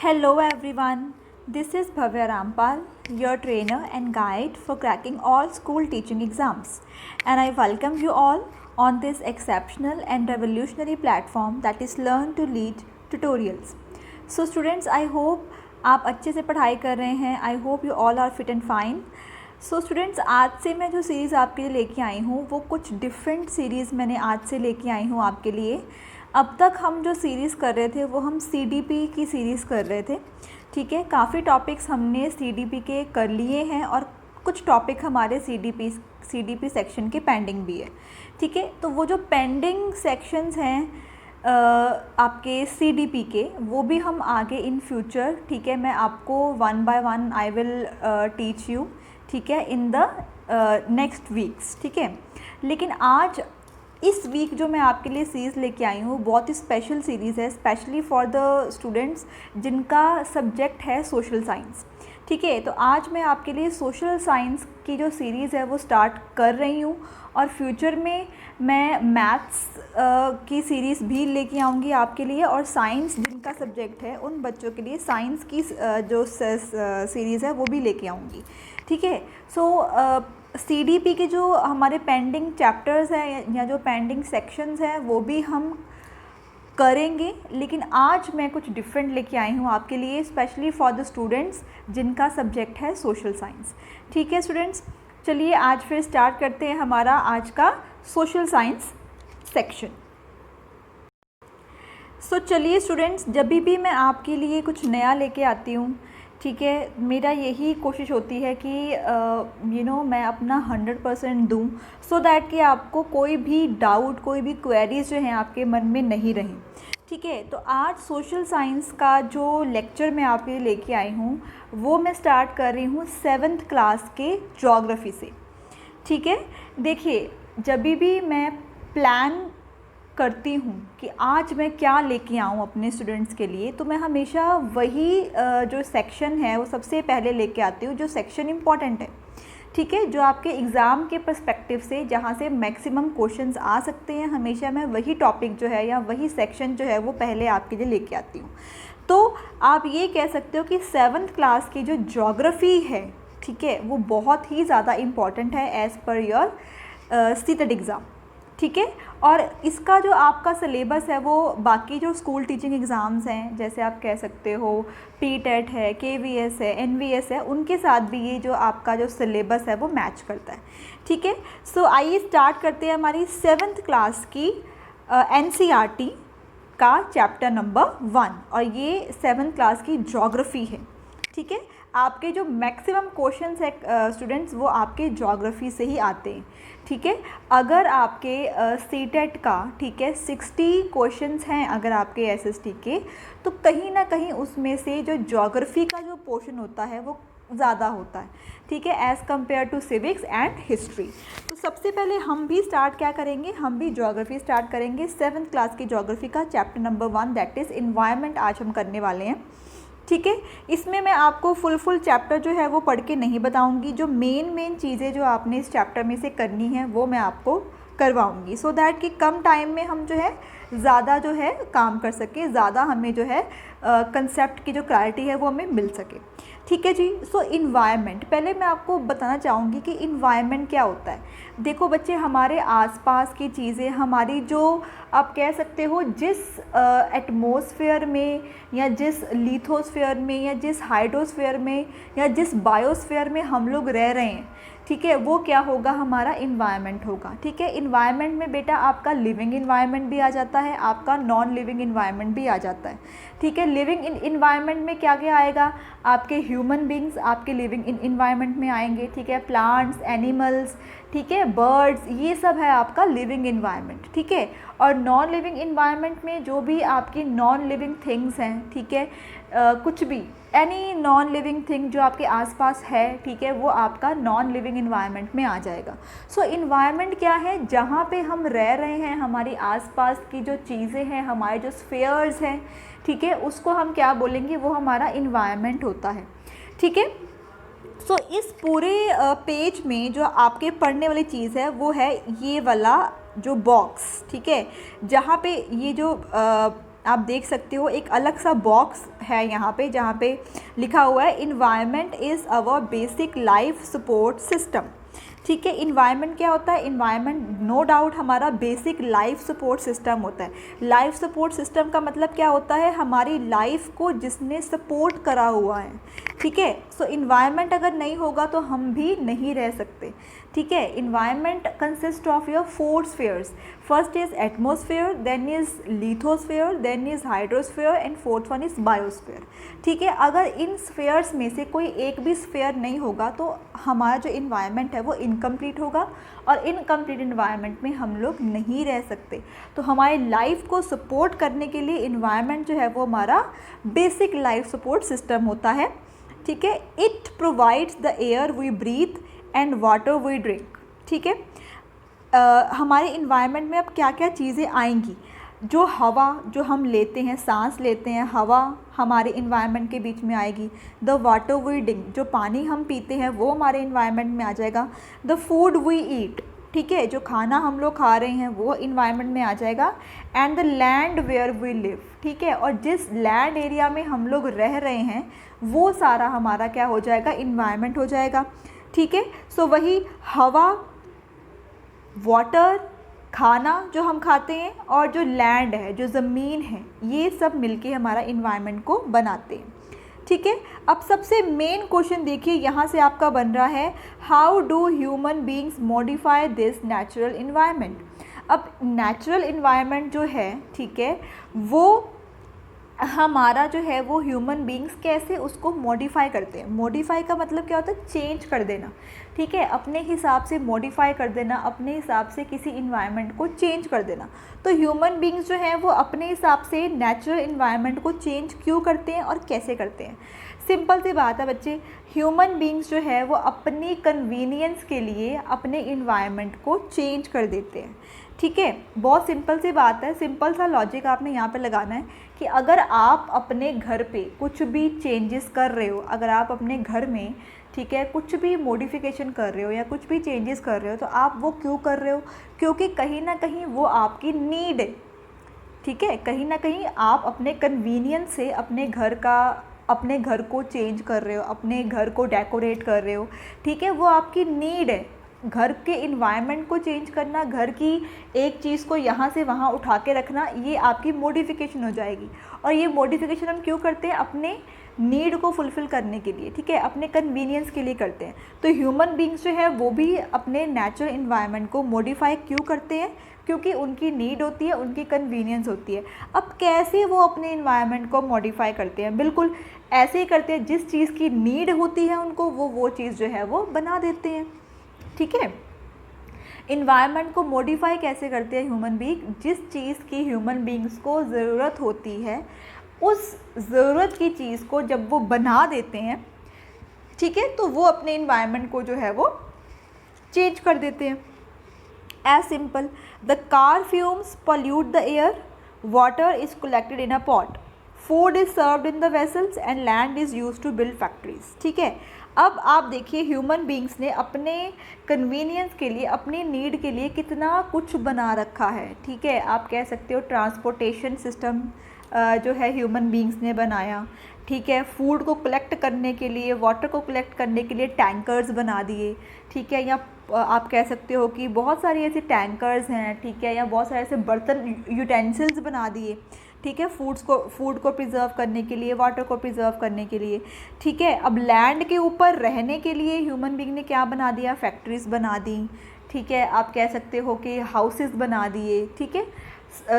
Hello everyone, this is Bhavya Rampal, your trainer and guide for cracking all school teaching exams, and I welcome you all on this exceptional and revolutionary platform that is Learn to Lead Tutorials. So students, I hope आप अच्छे से पढ़ाई कर रहे हैं. I hope you all are fit and fine. So students, आज से मैं जो सीरीज़ आपके लिए लेके आई हूँ वो कुछ डिफरेंट सीरीज़ मैंने आज से लेके आई हूँ आपके लिए. अब तक हम जो सीरीज़ कर रहे थे वो हम सीडीपी की सीरीज़ कर रहे थे. ठीक है, काफ़ी टॉपिक्स हमने सीडीपी के कर लिए हैं और कुछ टॉपिक हमारे सीडीपी सेक्शन के पेंडिंग भी है. ठीक है, तो वो जो पेंडिंग सेक्शंस हैं आपके सीडीपी के, वो भी हम आगे इन फ्यूचर, ठीक है, मैं आपको one by one I will teach you, ठीक है, इन द नेक्स्ट वीक्स. ठीक है, लेकिन आज इस वीक जो मैं आपके लिए सीरीज़ लेके आई हूँ बहुत ही स्पेशल सीरीज़ है, स्पेशली फॉर द स्टूडेंट्स जिनका सब्जेक्ट है सोशल साइंस. ठीक है, तो आज मैं आपके लिए सोशल साइंस की जो सीरीज़ है वो स्टार्ट कर रही हूँ और फ्यूचर में मैं मैथ्स की सीरीज़ भी लेके आऊँगी आपके लिए, और साइंस जिनका सब्जेक्ट है उन बच्चों के लिए साइंस की जो सीरीज़ है वो भी लेके आऊँगी. ठीक है, सो सीडीपी के जो हमारे पेंडिंग चैप्टर्स हैं या जो पेंडिंग सेक्शंस हैं वो भी हम करेंगे, लेकिन आज मैं कुछ डिफरेंट लेके आई हूँ आपके लिए, स्पेशली फॉर द स्टूडेंट्स जिनका सब्जेक्ट है सोशल साइंस. ठीक है स्टूडेंट्स, चलिए आज फिर स्टार्ट करते हैं हमारा आज का सोशल साइंस सेक्शन. सो चलिए स्टूडेंट्स, जब भी मैं आपके लिए कुछ नया लेके आती हूँ, ठीक है, मेरा यही कोशिश होती है कि मैं अपना 100% दूँ, सो दैट कि आपको कोई भी डाउट, कोई भी क्वेरीज जो हैं आपके मन में नहीं रहें. ठीक है, तो आज सोशल साइंस का जो लेक्चर मैं आपके लिए लेके आई हूँ वो मैं स्टार्ट कर रही हूँ 7th क्लास के ज्योग्राफी से. ठीक है, देखिए, जब भी मैं प्लान करती हूँ कि आज मैं क्या लेके आऊँ अपने स्टूडेंट्स के लिए, तो मैं हमेशा वही जो सेक्शन है वो सबसे पहले लेके आती हूँ जो सेक्शन इम्पॉर्टेंट है. ठीक है, जो आपके एग्ज़ाम के पर्सपेक्टिव से जहाँ से मैक्सिमम क्वेश्चंस आ सकते हैं, हमेशा मैं वही टॉपिक जो है या वही सेक्शन जो है वो पहले आपके लिए लेके आती हूँ. तो आप ये कह सकते हो कि 7th क्लास की जो ज्योग्राफी है, ठीक है, वो बहुत ही ज़्यादा इम्पॉर्टेंट है as per your CTET exam. ठीक है, और इसका जो आपका सिलेबस है वो बाकी जो स्कूल टीचिंग एग्ज़ाम्स हैं, जैसे आप कह सकते हो पीटेट है, केवीएस है, एनवीएस है, उनके साथ भी ये जो आपका जो सिलेबस है वो मैच करता है. ठीक है, सो आइए स्टार्ट करते हैं हमारी 7th क्लास की एनसीईआरटी का चैप्टर नंबर 1, और ये 7th क्लास की ज्योग्राफी है. ठीक है, आपके जो मैक्सिमम क्वेश्चंस है स्टूडेंट्स वो आपके ज्योग्राफी से ही आते हैं. ठीक है, अगर आपके सीटेट का, ठीक है, 60 क्वेश्चंस हैं अगर आपके एसएसटी के, तो कहीं ना कहीं उसमें से जो ज्योग्राफी का जो पोर्शन होता है वो ज़्यादा होता है. ठीक है, as compare to civics and history. तो सबसे पहले हम भी स्टार्ट क्या करेंगे, हम भी ज्योग्राफी स्टार्ट करेंगे. 7th क्लास की ज्योग्राफी का chapter number 1 that is environment आज हम करने वाले हैं. ठीक है, इसमें मैं आपको फुल चैप्टर जो है वो पढ़ के नहीं बताऊंगी. जो मेन चीज़ें जो आपने इस चैप्टर में से करनी है वो मैं आपको करवाऊंगी, सो दैट कि कम टाइम में हम जो है ज़्यादा जो है काम कर सके, ज़्यादा हमें जो है कंसेप्ट की जो क्लैरिटी है वो हमें मिल सके. ठीक है जी. सो इन्वायरमेंट, पहले मैं आपको बताना चाहूँगी कि इन्वायरमेंट क्या होता है. देखो बच्चे, हमारे आसपास की चीज़ें, हमारी जो आप कह सकते हो जिस एटमॉस्फेयर में या जिस लिथोस्फेयर में या जिस हाइड्रोस्फेयर में या जिस बायोस्फेयर में हम लोग रह रहे हैं, ठीक है, वो क्या होगा, हमारा इन्वायरमेंट होगा. ठीक है, इन्वायरमेंट में बेटा आपका लिविंग इन्वायरमेंट भी आ जाता है, आपका नॉन लिविंग इन्वायरमेंट भी आ जाता है. ठीक है, लिविंग इन्वायरमेंट में क्या क्या आएगा, आपके ह्यूमन बींग्स आपके लिविंग इन्वायरमेंट में आएंगे. ठीक है, प्लांट्स, एनिमल्स, ठीक है, बर्ड्स, ये सब है आपका लिविंग इन्वायरमेंट. ठीक है, और नॉन लिविंग इन्वायरमेंट में जो भी आपकी नॉन लिविंग थिंग्स हैं, ठीक है, कुछ भी एनी नॉन लिविंग थिंग जो आपके आसपास है, ठीक है, वो आपका नॉन लिविंग इन्वायरमेंट में आ जाएगा. सो इन्वायरमेंट क्या है, जहाँ पे हम रह रहे हैं, हमारी आसपास की जो चीज़ें हैं, हमारे जो स्फीयर्स हैं, ठीक है, उसको हम क्या बोलेंगे, वो हमारा इन्वायरमेंट होता है. ठीक है, सो इस पूरे पेज में जो आपके पढ़ने वाली चीज़ है वो है ये वाला जो बॉक्स. ठीक है, जहाँ पे ये जो आप देख सकते हो एक अलग सा बॉक्स है यहाँ पे, जहाँ पे लिखा हुआ है environment is our basic life support system. ठीक है, इन्वायरमेंट क्या होता है? इन्वायरमेंट नो डाउट हमारा बेसिक लाइफ सपोर्ट सिस्टम होता है। लाइफ सपोर्ट सिस्टम का मतलब क्या होता है? हमारी लाइफ को जिसने सपोर्ट करा हुआ है। ठीक है, सो इन्वायरमेंट अगर नहीं होगा तो हम भी नहीं रह सकते। ठीक है, environment consist of your 4 spheres. First is atmosphere, then is lithosphere, then is hydrosphere and fourth one is biosphere. ठीक है, अगर इन स्फेयर्स में से कोई एक भी स्फेयर नहीं होगा तो हमारा जो इन्वायरमेंट है वो इनकम्प्लीट होगा, और इनकम्प्लीट इन्वायरमेंट में हम लोग नहीं रह सकते। तो हमारी लाइफ को सपोर्ट करने के लिए इन्वायरमेंट जो है वो हमारा बेसिक लाइफ सपोर्ट सिस्टम होता है। ठीक है, it provides the air we breathe and water we drink. ठीक है, हमारे इन्वायरमेंट में अब क्या क्या चीज़ें आएंगी? जो हवा जो हम लेते हैं, सांस लेते हैं, हवा हमारे इन्वायरमेंट के बीच में आएगी। द वाटर वी ड्रिंक, जो पानी हम पीते हैं वो हमारे इन्वायरमेंट में आ जाएगा। द फूड वी ईट, ठीक है, जो खाना हम लोग खा रहे हैं वो इन्वायरमेंट में आ जाएगा। And the land where we live, ठीक है, और जिस लैंड एरिया में हम लोग रह रहे हैं वो सारा हमारा क्या हो जाएगा? इन्वायरमेंट हो जाएगा। ठीक है, सो वही हवा, वाटर, खाना जो हम खाते हैं, और जो लैंड है, जो ज़मीन है, ये सब मिलके हमारा इन्वायरमेंट को बनाते हैं। ठीक है, अब सबसे मेन क्वेश्चन देखिए यहाँ से आपका बन रहा है, how do human beings modify this natural environment. अब नेचुरल इन्वायरमेंट जो है, ठीक है, वो हमारा जो है वो ह्यूमन बीइंग्स कैसे उसको मॉडिफाई करते हैं। मॉडिफाई का मतलब क्या होता है? चेंज कर देना। ठीक है, अपने हिसाब से मॉडिफाई कर देना, अपने हिसाब से किसी इन्वायरमेंट को चेंज कर देना। तो ह्यूमन बीइंग्स जो हैं वो अपने हिसाब से नेचुरल इन्वायरमेंट को चेंज क्यों करते हैं और कैसे करते हैं? सिंपल सी बात है बच्चे, ह्यूमन बीइंग्स जो है वो अपनी कन्वीनियंस के लिए अपने इन्वायरमेंट को चेंज कर देते हैं। ठीक है, बहुत सिंपल सी बात है, सिंपल सा लॉजिक आपने यहाँ पे लगाना है कि अगर आप अपने घर पे कुछ भी चेंजेस कर रहे हो, अगर आप अपने घर में, ठीक है, कुछ भी मॉडिफिकेशन कर रहे हो या कुछ भी चेंजेस कर रहे हो, तो आप वो क्यों कर रहे हो? क्योंकि कहीं ना कहीं वो आपकी नीड है। ठीक है, कहीं ना कहीं आप अपने कन्वीनियंस से अपने घर को चेंज कर रहे हो, अपने घर को डेकोरेट कर रहे हो। ठीक है, वो आपकी नीड है। घर के इन्वायरमेंट को चेंज करना, घर की एक चीज़ को यहाँ से वहाँ उठा के रखना, ये आपकी मॉडिफिकेशन हो जाएगी। और ये मॉडिफिकेशन हम क्यों करते हैं? अपने नीड को फुलफ़िल करने के लिए, ठीक है, अपने कन्वीनियंस के लिए करते हैं। तो ह्यूमन बीइंग्स जो है वो भी अपने नेचुरल इन्वायरमेंट को मॉडिफाई क्यों करते हैं? क्योंकि उनकी नीड होती है, उनकी कन्वीनियंस होती है। अब कैसे वो अपने इन्वायरमेंट को मॉडिफाई करते हैं? बिल्कुल ऐसे ही करते हैं, जिस चीज़ की नीड होती है उनको वो चीज़ जो है वो बना देते हैं। ठीक है, इन्वायरमेंट को मॉडिफाई कैसे करते हैं ह्यूमन बीइंग? जिस चीज़ की ह्यूमन बीइंग्स को ज़रूरत होती है, उस ज़रूरत की चीज़ को जब वो बना देते हैं, ठीक है, तो वो अपने इन्वायरमेंट को जो है वो चेंज कर देते हैं। As simple, the car fumes pollute the air, water is collected in a pot, food is served in the vessels and land is used to build factories. ठीक है, अब आप देखिए ह्यूमन बीइंग्स ने अपने कन्वीनियंस के लिए, अपनी नीड के लिए कितना कुछ बना रखा है। ठीक है, आप कह सकते हो ट्रांसपोर्टेशन सिस्टम जो है ह्यूमन बीइंग्स ने बनाया। ठीक है, फूड को कलेक्ट करने के लिए, वाटर को कलेक्ट करने के लिए टैंकर्स बना दिए। ठीक है, या आप कह सकते हो कि बहुत सारी ऐसे टैंकर्स हैं, ठीक है, या बहुत सारे ऐसे बर्तन, यूटेंसिल्स बना दिए। ठीक है, फूड को प्रिजर्व करने के लिए, वाटर को प्रिजर्व करने के लिए। ठीक है, अब लैंड के ऊपर रहने के लिए ह्यूमन बीइंग ने क्या बना दिया? फैक्ट्रीज बना दी। ठीक है, आप कह सकते हो कि हाउसेस बना दिए। ठीक है,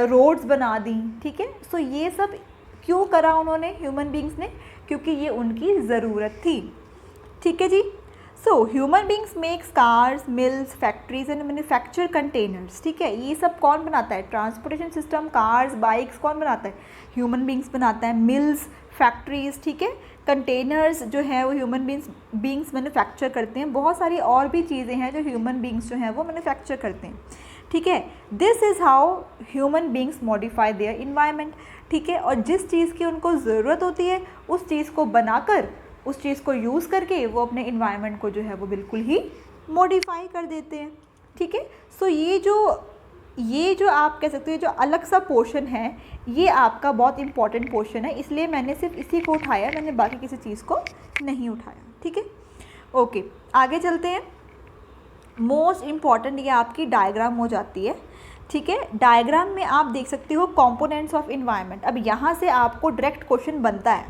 रोड्स बना दी। ठीक है, सो ये सब क्यों करा उन्होंने, ह्यूमन बीइंग्स ने? क्योंकि ये उनकी ज़रूरत थी। ठीक है जी, so human beings makes cars, mills, factories and manufacture containers. ठीक है, ये सब कौन बनाता है? ट्रांसपोर्टेशन सिस्टम, कार्स, बाइक्स कौन बनाता है? ह्यूमन बीइंग्स बनाता है। मिल्स, फैक्ट्रीज, ठीक है, कंटेनर्स जो है वो ह्यूमन बीइंग्स मैन्युफैक्चर करते हैं। बहुत सारी और भी चीज़ें हैं जो ह्यूमन बीइंग्स जो हैं वो मैन्युफैक्चर करते हैं। ठीक है, this is how human beings modify their environment. ठीक है, और जिस चीज़ की उनको ज़रूरत होती है उस चीज़ को बनाकर, उस चीज़ को यूज़ करके वो अपने इन्वायरमेंट को जो है वो बिल्कुल ही मॉडिफाई कर देते हैं। ठीक है, सो ये जो ये जो आप कह सकते हो जो अलग सा पोर्शन है, ये आपका बहुत इंपॉर्टेंट पोर्शन है, इसलिए मैंने सिर्फ इसी को उठाया, मैंने बाकी किसी चीज़ को नहीं उठाया। ठीक है, ओके, आगे चलते हैं। मोस्ट इम्पॉर्टेंट ये आपकी डायग्राम हो जाती है। ठीक है, डायग्राम में आप देख सकते हो कंपोनेंट्स ऑफ इन्वायरमेंट। अब यहाँ से आपको डायरेक्ट क्वेश्चन बनता है,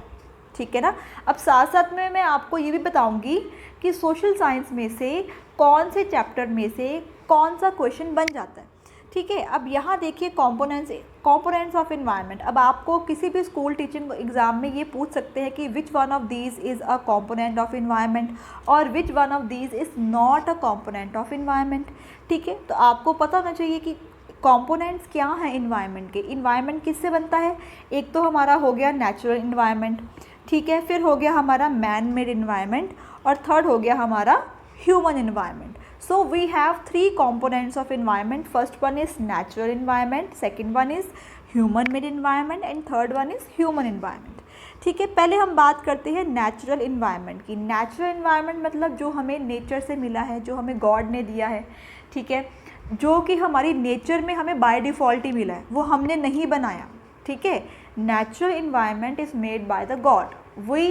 ठीक है ना। अब साथ साथ में मैं आपको ये भी बताऊंगी कि सोशल साइंस में से कौन से चैप्टर में से कौन सा क्वेश्चन बन जाता है। ठीक है, अब यहाँ देखिए कंपोनेंट्स ऑफ इन्वायरमेंट। अब आपको किसी भी स्कूल टीचिंग एग्जाम में ये पूछ सकते हैं कि which one of these is a component of environment और which one of these is not a component of environment. ठीक है, तो आपको पता होना चाहिए कि कंपोनेंट्स क्या हैं इन्वायरमेंट के। इन्वायरमेंट किससे बनता है? एक तो हमारा हो गया नेचुरल इन्वायरमेंट, ठीक है, फिर हो गया हमारा मैन मेड इन्वायरमेंट, और थर्ड हो गया हमारा human environment. So we have 3 components of environment. First one is natural environment, second one is human made environment and third one is human environment. ठीक है, पहले हम बात करते हैं नेचुरल इन्वायरमेंट की। नेचुरल इन्वायरमेंट मतलब जो हमें नेचर से मिला है, जो हमें गॉड ने दिया है, ठीक है, जो कि हमारी नेचर में हमें बाय डिफ़ॉल्ट ही मिला है, वो हमने नहीं बनाया। ठीक है, natural environment is made by the god, we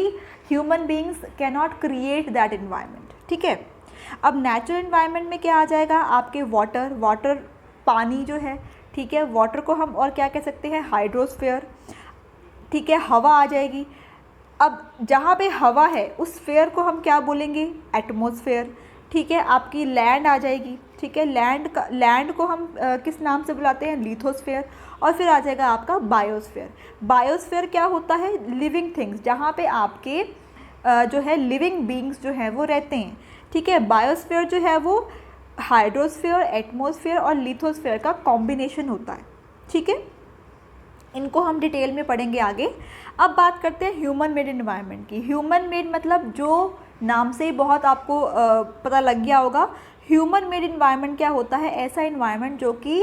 human beings cannot create that environment. ठीक है, अब नेचुरल इन्वायरमेंट में क्या आ जाएगा? आपके वाटर पानी जो है, ठीक है, वाटर को हम और क्या कह सकते हैं? हाइड्रोस्फीयर। ठीक है, हवा आ जाएगी। अब जहाँ पे हवा है उस स्फीयर को हम क्या बोलेंगे? एटमॉस्फेयर। ठीक है, आपकी लैंड आ जाएगी। ठीक है, लैंड को हम किस नाम से बुलाते हैं? लिथोस्फीयर। और फिर आ जाएगा आपका बायोस्फीयर। बायोस्फीयर क्या होता है? लिविंग थिंग्स, जहाँ पे आपके जो है लिविंग बींग्स जो हैं वो रहते हैं। ठीक है, बायोस्फीयर जो है वो हाइड्रोस्फीयर, एटमॉस्फेयर और लिथोस्फीयर का कॉम्बिनेशन होता है। ठीक है, इनको हम डिटेल में पढ़ेंगे आगे। अब बात करते हैं ह्यूमन मेड इन्वायरमेंट की। ह्यूमन मेड मतलब जो नाम से ही बहुत आपको पता लग गया होगा, ह्यूमन मेड इन्वायरमेंट क्या होता है? ऐसा इन्वायरमेंट जो कि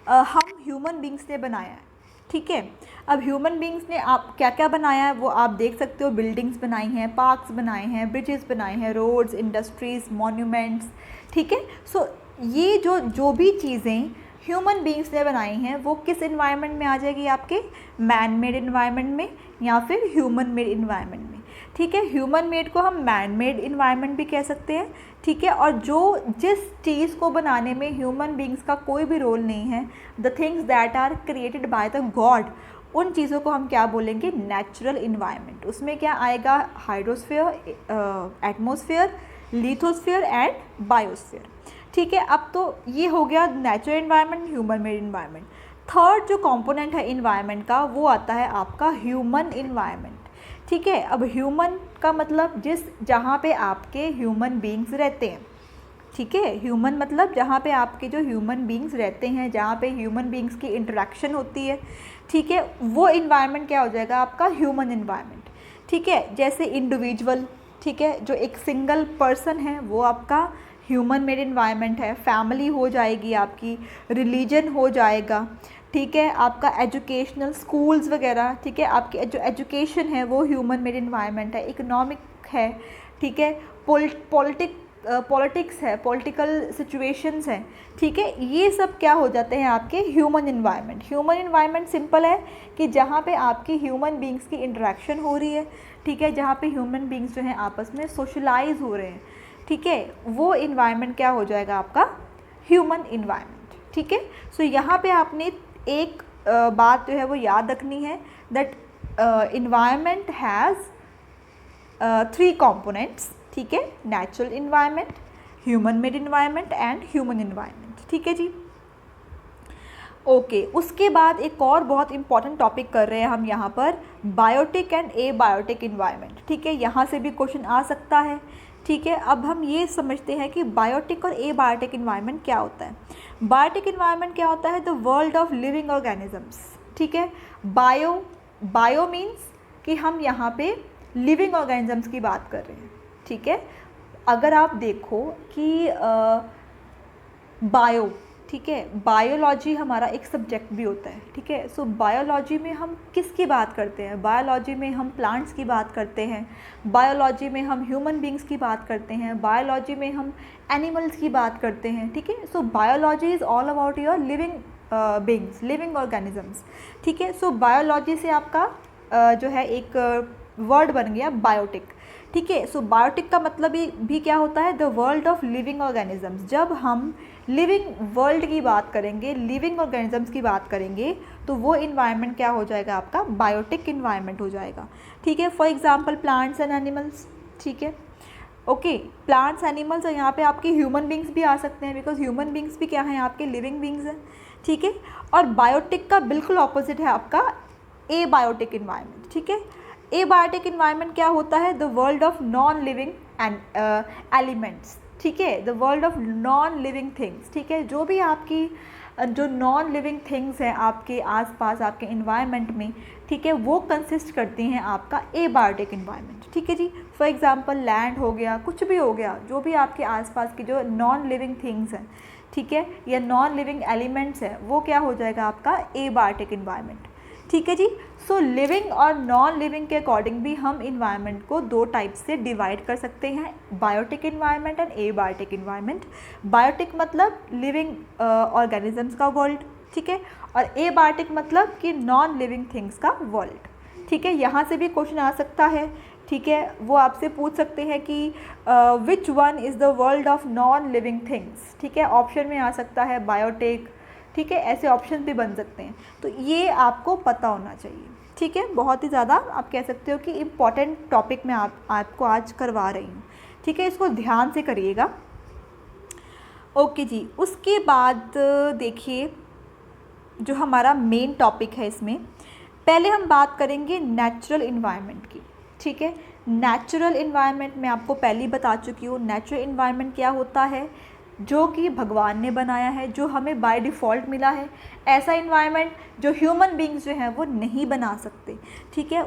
हम ह्यूमन बींग्स ने बनाया है। ठीक है, अब ह्यूमन बींग्स ने आप क्या क्या बनाया है वो आप देख सकते हो। बिल्डिंग्स बनाई हैं, पार्क्स बनाए हैं, ब्रिजेस बनाए हैं, रोड्स, इंडस्ट्रीज़, मॉन्यूमेंट्स। ठीक है, सो ये जो भी चीज़ें ह्यूमन बींग्स ने बनाई हैं वो किस इन्वायरमेंट में आ जाएगी? आपके मैन मेड इन्वायरमेंट में या फिर ह्यूमन मेड इन्वायरमेंट में। ठीक है, ह्यूमन मेड को हम मैन मेड इन्वायरमेंट भी कह सकते हैं। ठीक है, और जिस चीज़ को बनाने में ह्यूमन बींग्स का कोई भी रोल नहीं है, the things that are created by the god, उन चीज़ों को हम क्या बोलेंगे? Natural environment. उसमें क्या आएगा? Hydrosphere, atmosphere, lithosphere and biosphere. ठीक है, अब तो ये हो गया natural environment, human made environment. Third जो कंपोनेंट है इन्वायरमेंट का वो आता है आपका ह्यूमन इन्वायरमेंट। ठीक है, अब ह्यूमन का मतलब जहाँ पे आपके ह्यूमन बींग्स रहते हैं। ठीक है, ह्यूमन मतलब जहाँ पे आपके जो ह्यूमन बींग्स रहते हैं, जहाँ पे ह्यूमन बींग्स की इंटरेक्शन होती है। ठीक है, वो इन्वायरमेंट क्या हो जाएगा? आपका ह्यूमन इन्वायरमेंट। ठीक है, जैसे इंडिविजुअल, ठीक है, जो एक सिंगल पर्सन है वो आपका ह्यूमन मेड इन्वायरमेंट है। फैमिली हो जाएगी आपकी, रिलीजन हो जाएगा। ठीक है, आपका एजुकेशनल स्कूल्स वगैरह, ठीक है, आपकी जो एजुकेशन है वो ह्यूमन मेड इन्वायरमेंट है। इकोनॉमिक है, ठीक है, पॉलिटिक्स है, पॉलिटिकल सिचुएशंस हैं। ठीक है, ये सब क्या हो जाते हैं? आपके human environment. Human environment simple है कि जहाँ पे आपकी ह्यूमन बींग्स की इंटरेक्शन हो रही है। ठीक है, जहाँ पे ह्यूमन बींग्स जो हैं आपस में सोशलाइज हो रहे हैं। ठीक है, वो इन्वायरमेंट क्या हो जाएगा? आपका ह्यूमन इन्वायरमेंट। ठीक है, सो यहाँ पे आपने एक बात जो है वो याद रखनी है, दैट इन्वायरमेंट हैज़ 3 कंपोनेंट्स। ठीक है, natural environment, human made environment and human environment. ठीक है जी, ओके। उसके बाद एक और बहुत इंपॉर्टेंट टॉपिक कर रहे हैं हम यहाँ पर, बायोटिक एंड एबायोटिक इन्वायरमेंट। ठीक है, यहाँ से भी क्वेश्चन आ सकता है। ठीक है, अब हम ये समझते हैं कि बायोटिक और एबायोटिक इन्वायरमेंट क्या होता है। बायोटिक इन्वायरमेंट क्या होता है? The world of living organisms. ठीक है, बायो मीन्स कि हम यहाँ पे लिविंग ऑर्गेनिजम्स की बात कर रहे हैं। ठीक है, अगर आप देखो कि बायो ठीक है, बायोलॉजी हमारा एक सब्जेक्ट भी होता है, ठीक है। सो बायोलॉजी में हम किसकी बात करते हैं? बायोलॉजी में हम प्लांट्स की बात करते हैं, बायोलॉजी में हम ह्यूमन बींग्स की बात करते हैं, बायोलॉजी में हम एनिमल्स की बात करते हैं, ठीक है। So biology is all about your living beings, living organisms, ठीक है। सो बायोलॉजी से आपका जो है एक वर्ड बन गया बायोटिक, ठीक है। सो बायोटिक का मतलब भी क्या होता है? The world of living organisms. जब हम लिविंग वर्ल्ड की बात करेंगे, लिविंग ऑर्गेनिजम्स की बात करेंगे, तो वो इन्वायरमेंट क्या हो जाएगा? आपका बायोटिक इन्वायरमेंट हो जाएगा, ठीक है। For example plants and animals, ठीक है, ओके। प्लांट्स, एनिमल्स, और यहाँ पे आपके ह्यूमन बींग्स भी आ सकते हैं, बिकॉज ह्यूमन बींग्स भी क्या हैं? आपके लिविंग बींग्स हैं, ठीक है। और बायोटिक का बिल्कुल ऑपोजिट है आपका ए बायोटिक इन्वायरमेंट, ठीक है। ए बायोटिक इन्वायरमेंट क्या होता है? The world of non living elements, ठीक है, the world of non living things, ठीक है। जो भी आपकी जो नॉन लिविंग थिंग्स हैं आपके आसपास, आपके इन्वायरमेंट में, ठीक है, वो कंसिस्ट करती हैं आपका ए बायोटिक इन्वायरमेंट, ठीक है जी। फॉर एग्जांपल लैंड हो गया, कुछ भी हो गया, जो भी आपके आसपास की जो नॉन लिविंग थिंग्स हैं, ठीक है, या नॉन लिविंग एलिमेंट्स हैं, वो क्या हो जाएगा? आपका ए बायोटिक इन्वायरमेंट, ठीक है जी। सो लिविंग और नॉन लिविंग के अकॉर्डिंग भी हम इन्वायरमेंट को दो टाइप से डिवाइड कर सकते हैं, biotic environment and abiotic environment. Biotic मतलब लिविंग ऑर्गेनिजम्स का वर्ल्ड, ठीक है, और ए बायोटिक मतलब कि नॉन लिविंग थिंग्स का वर्ल्ड, ठीक है। यहाँ से भी क्वेश्चन आ सकता है, ठीक है, वो आपसे पूछ सकते हैं कि which one is the world of non living things, ठीक है। ऑप्शन में आ सकता है बायोटिक, ठीक है, ऐसे ऑप्शन भी बन सकते हैं, तो ये आपको पता होना चाहिए, ठीक है। बहुत ही ज़्यादा आप कह सकते हो कि इम्पॉर्टेंट टॉपिक मैं आपको आज करवा रही हूँ, ठीक है, इसको ध्यान से करिएगा, ओके जी। उसके बाद देखिए जो हमारा मेन टॉपिक है, इसमें पहले हम बात करेंगे नेचुरल इन्वायरमेंट की, ठीक है। नेचुरल इन्वायरमेंट मैं आपको पहले ही बता चुकी हूँ। नेचुरल इन्वायरमेंट क्या होता है? जो कि भगवान ने बनाया है, जो हमें बाय डिफ़ॉल्ट मिला है, ऐसा इन्वायरमेंट जो ह्यूमन बींग्स जो हैं वो नहीं बना सकते, ठीक है।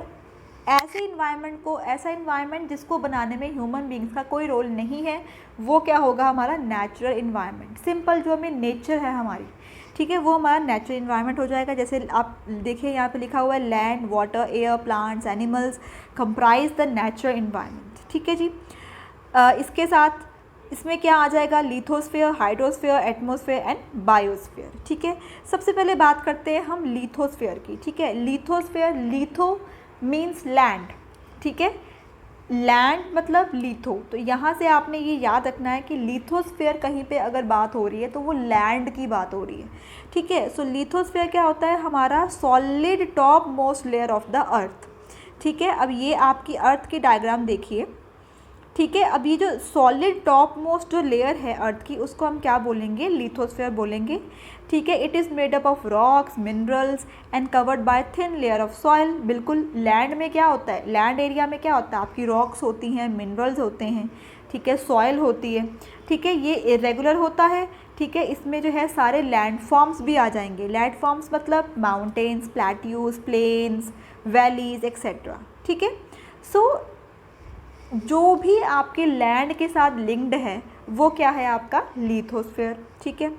ऐसे इन्वायरमेंट को, ऐसा इन्वायरमेंट जिसको बनाने में ह्यूमन बींग्स का कोई रोल नहीं है, वो क्या होगा? हमारा नेचुरल इन्वायरमेंट। सिंपल जो हमें नेचर है हमारी, ठीक है, वो हमारा नेचुरल इन्वायरमेंट हो जाएगा। जैसे आप देखिए यहाँ पे लिखा हुआ है land, water, air, plants, animals comprise the natural environment, ठीक है जी। इसके साथ इसमें क्या आ जाएगा? Lithosphere, hydrosphere, atmosphere and biosphere, ठीक है। सबसे पहले बात करते हैं हम लिथोस्फीयर की, ठीक है। लिथोस्फीयर, लिथो मीन्स लैंड, ठीक है, लैंड मतलब लिथो। तो यहाँ से आपने ये याद रखना है कि लिथोस्फीयर कहीं पे अगर बात हो रही है तो वो लैंड की बात हो रही है, ठीक है। सो लिथोस्फीयर क्या होता है? हमारा solid top most layer of the अर्थ, ठीक है। अब ये आपकी अर्थ की डायग्राम देखिए, ठीक है। अब ये जो सॉलिड टॉप मोस्ट जो लेयर है अर्थ की, उसको हम क्या बोलेंगे? लिथोस्फीयर बोलेंगे, ठीक है। It is made up of rocks, minerals and covered by thin layer of soil. बिल्कुल लैंड में क्या होता है? लैंड एरिया में क्या होता है? आपकी रॉक्स होती हैं, मिनरल्स होते हैं, ठीक है, सॉइल होती है, ठीक है। ये इरेगुलर होता है, ठीक है। इसमें जो है सारे लैंड फॉर्म्स भी आ जाएंगे। लैंड फॉर्म्स मतलब mountains, plateaus, plains, valleys etcetera, ठीक है। सो जो भी आपके लैंड के साथ लिंक्ड है वो क्या है? आपका लिथोस्फीयर, ठीक है,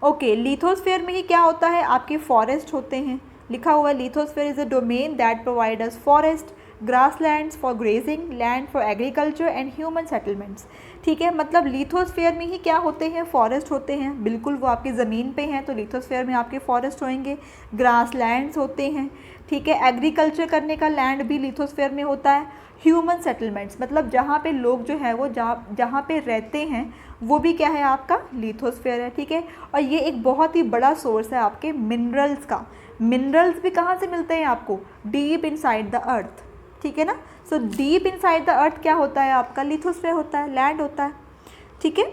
ओके। लिथोस्फीयर में ही क्या होता है? आपके फॉरेस्ट होते हैं, लिखा हुआ है lithosphere is a domain that provide us forest, grasslands for grazing, land for agriculture and human settlements, ठीक है। मतलब लिथोस्फीयर में ही क्या होते हैं? फॉरेस्ट होते हैं, बिल्कुल वो आपकी ज़मीन पे हैं तो लिथोस्फीयर में आपके फॉरेस्ट होंगे, ग्रासलैंड्स होते हैं, ठीक है। एग्रीकल्चर करने का लैंड भी लिथोस्फीयर में होता है। ह्यूमन सेटलमेंट्स मतलब जहाँ पे लोग जो है वो जहाँ पे रहते हैं वो भी क्या है? आपका लिथोस्फीयर है, ठीक है। और ये एक बहुत ही बड़ा सोर्स है आपके मिनरल्स का। मिनरल्स भी कहाँ से मिलते हैं आपको? डीप इनसाइड द अर्थ, ठीक है ना। So deep inside the earth क्या होता है? आपका लिथोस्फीयर होता है, लैंड होता है, ठीक है,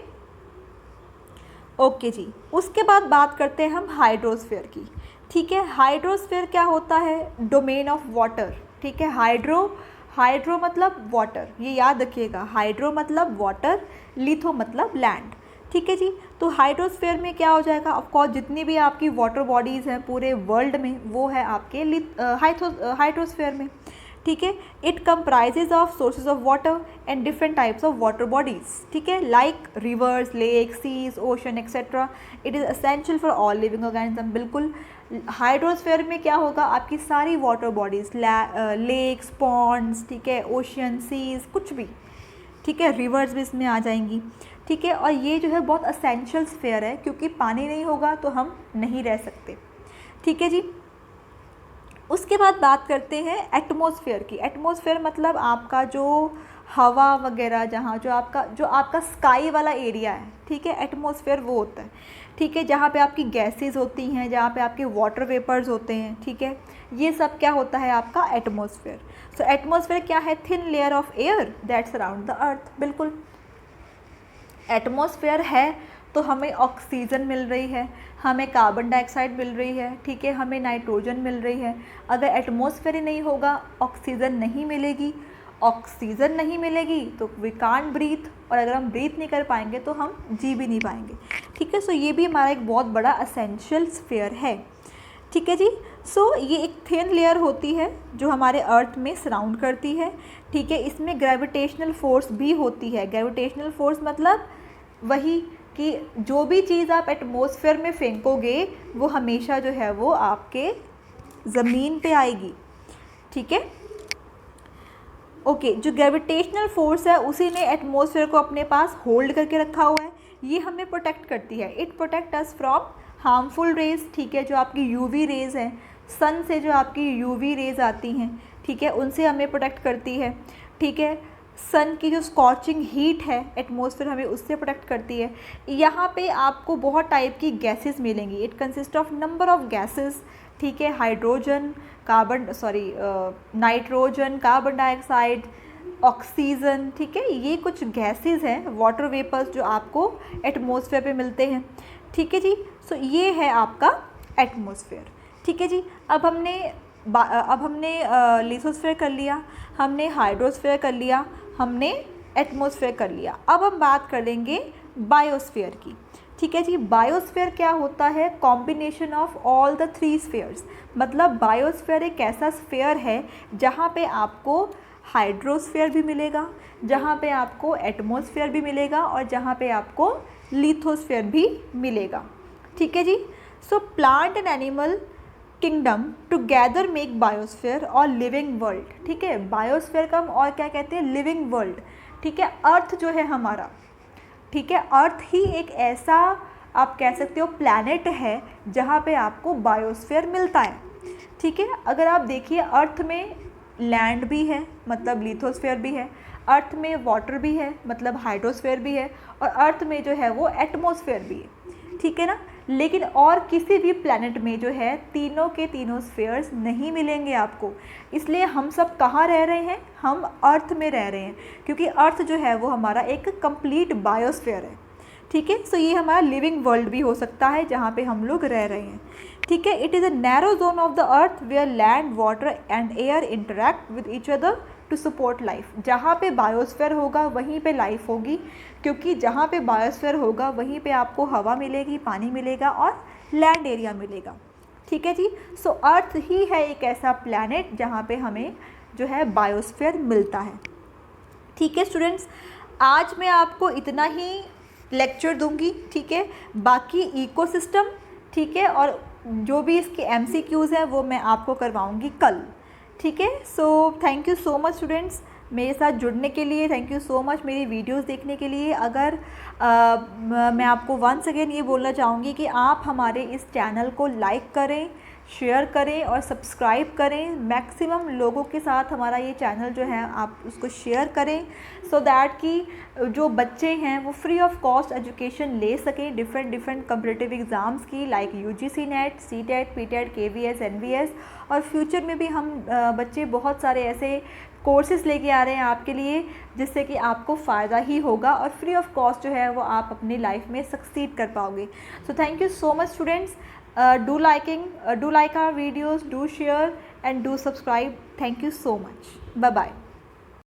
ओके जी। उसके बाद बात करते हैं हम हाइड्रोस्फीयर की, ठीक है। हाइड्रोस्फीयर क्या होता है? डोमेन ऑफ वाटर, ठीक है। हाइड्रो मतलब वाटर, ये याद रखिएगा, हाइड्रो मतलब वाटर, लिथो मतलब लैंड, ठीक है जी। तो हाइड्रोस्फीयर में क्या हो जाएगा? ऑफ कोर्स जितनी भी आपकी वाटर बॉडीज़ हैं पूरे वर्ल्ड में वो है आपके हाइड्रोस्फीयर में, ठीक है। It comprises of sources of water and different types of water bodies, ठीक है, like rivers, lake, seas, ocean etcetera. It is essential for all living organism. बिल्कुल, हाइड्रोस्फीयर में क्या होगा, आपकी सारी वाटर बॉडीज़, लेक्स, पॉन्ड्स, ठीक है, ओशन, सीज, कुछ भी, ठीक है, रिवर्स भी इसमें आ जाएंगी, ठीक है। और ये जो है बहुत असेंशियल स्फीयर है, क्योंकि पानी नहीं होगा तो हम नहीं रह सकते, ठीक है जी। उसके बाद बात करते हैं एटमॉस्फेयर की। एटमॉस्फेयर मतलब आपका जो हवा वगैरह, जहाँ जो आपका स्काई वाला एरिया है, ठीक है, एटमॉस्फेयर वो होता है, ठीक है, जहाँ पे आपकी गैसेस होती हैं, जहाँ पे आपके वाटर वेपर्स होते हैं, ठीक है, ये सब क्या होता है आपका एटमॉस्फेयर। सो एटमॉस्फेयर क्या है, thin layer of air that surround the earth. बिल्कुल, एटमॉस्फेयर है तो हमें ऑक्सीजन मिल रही है, हमें कार्बन डाइऑक्साइड मिल रही है, ठीक है, हमें नाइट्रोजन मिल रही है। अगर एटमॉस्फेयर ही नहीं होगा, ऑक्सीजन नहीं मिलेगी, ऑक्सीजन नहीं मिलेगी तो वी कांट ब्रीथ, और अगर हम ब्रीथ नहीं कर पाएंगे तो हम जी भी नहीं पाएंगे, ठीक है। सो ये भी हमारा एक बहुत बड़ा असेंशियल स्फीयर है, ठीक है जी। सो ये एक थिन लेयर होती है जो हमारे अर्थ में सराउंड करती है, ठीक है। इसमें ग्रेविटेशनल फोर्स भी होती है। ग्रेविटेशनल फोर्स मतलब वही कि जो भी चीज़ आप एटमॉस्फेयर में फेंकोगे वो हमेशा जो है वो आपके ज़मीन पे आएगी, ठीक है। ओके, जो ग्रेविटेशनल फोर्स है उसी ने एटमॉस्फेयर को अपने पास होल्ड करके रखा हुआ है। ये हमें प्रोटेक्ट करती है। It protect us from harmful rays, ठीक है, जो आपकी यूवी रेज हैं, सन से जो आपकी यूवी रेज आती हैं, ठीक है, उनसे हमें प्रोटेक्ट करती है, ठीक है। सन की जो स्कॉचिंग हीट है एटमॉस्फेयर हमें उससे प्रोटेक्ट करती है। यहाँ पे आपको बहुत टाइप की गैसेस मिलेंगी। It consist of number of gases, ठीक है, hydrogen, nitrogen, carbon dioxide, oxygen, ठीक है, ये कुछ गैसेस हैं, वाटर वेपर्स जो आपको एटमॉस्फेयर पे मिलते हैं, ठीक है जी। सो ये है आपका एटमॉस्फेयर, ठीक है जी। अब हमने लिथोस्फेयर कर लिया, हमने हाइड्रोस्फेयर कर लिया, हमने एटमॉस्फेयर कर लिया। अब हम बात कर लेंगे बायोस्फीयर की, ठीक है जी। बायोस्फीयर क्या होता है, combination of all the three spheres. मतलब बायोस्फीयर एक ऐसा स्फीयर है जहाँ पे आपको हाइड्रोस्फीयर भी मिलेगा, जहाँ पे आपको एटमॉस्फेयर भी मिलेगा, और जहाँ पे आपको लिथोस्फीयर भी मिलेगा, ठीक है जी। So plant and animal kingdom together make biosphere और लिविंग वर्ल्ड, ठीक है। बायोस्फीयर का हम और क्या कहते हैं, लिविंग वर्ल्ड, ठीक है। अर्थ जो है हमारा, ठीक है, अर्थ ही एक ऐसा आप कह सकते हो प्लैनेट है जहाँ पे आपको बायोस्फीयर मिलता है, ठीक है। अगर आप देखिए, अर्थ में लैंड भी है मतलब लिथोस्फीयर भी है, अर्थ में वाटर भी है मतलब हाइड्रोस्फीयर भी है, और अर्थ में जो है वो एटमॉस्फेयर भी है, ठीक है ना। लेकिन और किसी भी प्लैनेट में जो है तीनों के तीनों स्फीयर्स नहीं मिलेंगे आपको। इसलिए हम सब कहाँ रह रहे हैं, हम अर्थ में रह रहे हैं, क्योंकि अर्थ जो है वो हमारा एक कंप्लीट बायोस्फीयर है, ठीक है। सो ये हमारा लिविंग वर्ल्ड भी हो सकता है जहाँ पे हम लोग रह रहे हैं, ठीक है। It is a narrow zone of the earth where land, water and air interact with each other to support life. जहाँ पे बायोस्फीयर होगा वहीं पे लाइफ होगी, क्योंकि जहाँ पे बायोस्फीयर होगा वहीं पे आपको हवा मिलेगी, पानी मिलेगा और लैंड एरिया मिलेगा, ठीक है जी। सो अर्थ ही है एक ऐसा प्लैनेट जहाँ पे हमें जो है बायोस्फीयर मिलता है, ठीक है स्टूडेंट्स। आज मैं आपको इतना ही लेक्चर दूंगी, ठीक है। बाकी इकोसिस्टम, ठीक है, और जो भी इसके MCQs हैं वो मैं आपको करवाऊंगी कल, ठीक है। So thank you so much students मेरे साथ जुड़ने के लिए, थैंक यू सो मच मेरी वीडियोस देखने के लिए। अगर मैं आपको वंस अगेन ये बोलना चाहूँगी कि आप हमारे इस चैनल को लाइक करें, शेयर करें और सब्सक्राइब करें। मैक्सिमम लोगों के साथ हमारा ये चैनल जो है आप उसको शेयर करें, सो दैट कि जो बच्चे हैं वो फ्री ऑफ कॉस्ट एजुकेशन ले सकें डिफरेंट कॉम्पिटिटिव एग्ज़ाम्स की, like UGC net, CTET, PTET, KVS, NVS। और फ्यूचर में भी हम बच्चे बहुत सारे ऐसे कोर्सेज़ लेके आ रहे हैं आपके लिए, जिससे कि आपको फ़ायदा ही होगा और फ्री ऑफ कॉस्ट जो है वो आप अपनी लाइफ में सक्सीड कर पाओगे। So thank you so much students. Do like our videos, do share and do subscribe. Thank you so much. Bye bye.